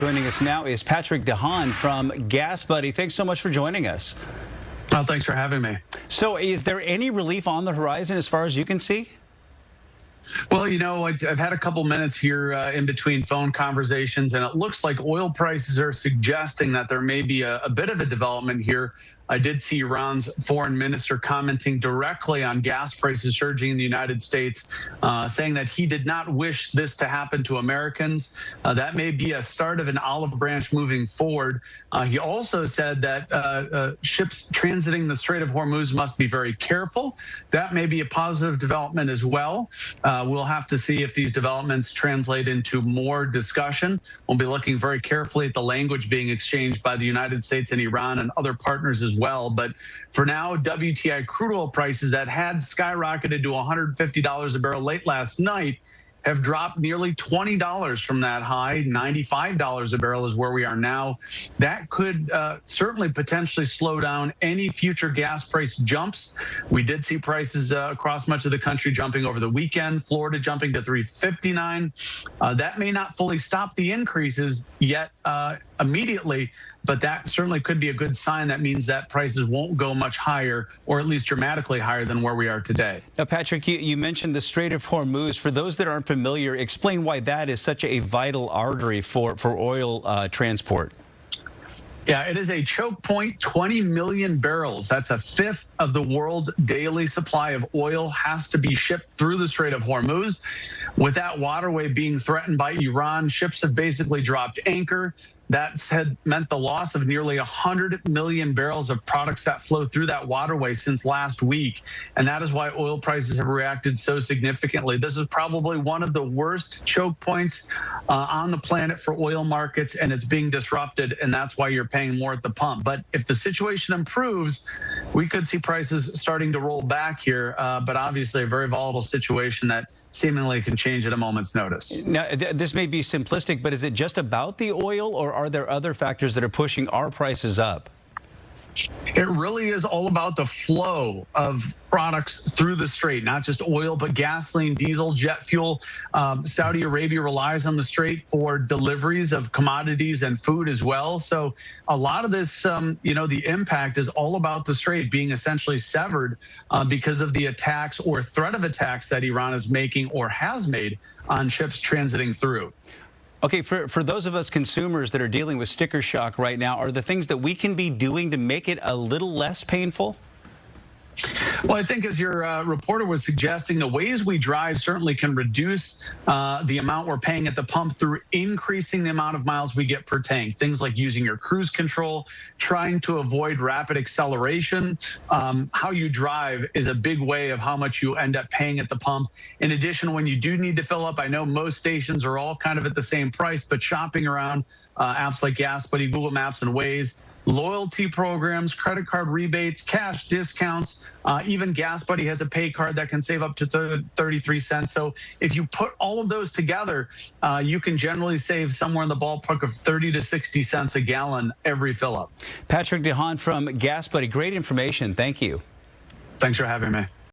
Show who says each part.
Speaker 1: Joining us now is Patrick DeHaan from GasBuddy. Thanks so much for joining us.
Speaker 2: Well, thanks for having me.
Speaker 1: So is there any relief on the horizon as far as you can see?
Speaker 2: Well, you know, I've had a couple minutes here in between phone conversations, and it looks like oil prices are suggesting that there may be a bit of a development here. I did see Iran's foreign minister commenting directly on gas prices surging in the United States, saying that he did not wish this to happen to Americans. That may be a start of an olive branch moving forward. He also said that ships transiting the Strait of Hormuz must be very careful. That may be a positive development as well. We'll have to see if these developments translate into more discussion. We'll be looking very carefully at the language being exchanged by the United States and Iran and other partners as well. But for now, WTI crude oil prices that had skyrocketed to $150 a barrel late last night have dropped nearly $20 from that high. $95 a barrel is where we are now. That could certainly potentially slow down any future gas price jumps. We did see prices across much of the country jumping over the weekend, Florida jumping to $3.59. That may not fully stop the increases yet immediately, but that certainly could be a good sign. That means that prices won't go much higher, or at least dramatically higher than where we are today.
Speaker 1: Now, Patrick, you mentioned the Strait of Hormuz. For those that aren't familiar, explain why that is such a vital artery for oil transport.
Speaker 2: Yeah, it is a choke point, 20 million barrels. That's a fifth of the world's daily supply of oil has to be shipped through the Strait of Hormuz. With that waterway being threatened by Iran, ships have basically dropped anchor. That's meant the loss of nearly 100 million barrels of products that flow through that waterway since last week. And that is why oil prices have reacted so significantly. This is probably one of the worst choke points on the planet for oil markets, and it's being disrupted, and that's why you're paying more at the pump. But if the situation improves, we could see prices starting to roll back here, but obviously a very volatile situation that seemingly can change at a moment's notice.
Speaker 1: Now, this may be simplistic, but is it just about the oil, or are there other factors that are pushing our prices up?
Speaker 2: It really is all about the flow of products through the strait, not just oil, but gasoline, diesel, jet fuel. Saudi Arabia relies on the strait for deliveries of commodities and food as well. So a lot of this, the impact is all about the strait being essentially severed because of the attacks or threat of attacks that Iran is making or has made on ships transiting through.
Speaker 1: Okay, for those of us consumers that are dealing with sticker shock right now, are there things that we can be doing to make it a little less painful?
Speaker 2: Well, I think as your reporter was suggesting, the ways we drive certainly can reduce the amount we're paying at the pump through increasing the amount of miles we get per tank. Things like using your cruise control, trying to avoid rapid acceleration. How you drive is a big way of how much you end up paying at the pump. In addition, when you do need to fill up, I know most stations are all kind of at the same price, but shopping around apps like GasBuddy, Google Maps, and Waze, loyalty programs, credit card rebates, cash discounts, even GasBuddy has a pay card that can save up to 33 cents. So if you put all of those together, you can generally save somewhere in the ballpark of 30 to 60 cents a gallon every fill up.
Speaker 1: Patrick DeHaan from GasBuddy, great information. Thank you.
Speaker 2: Thanks for having me.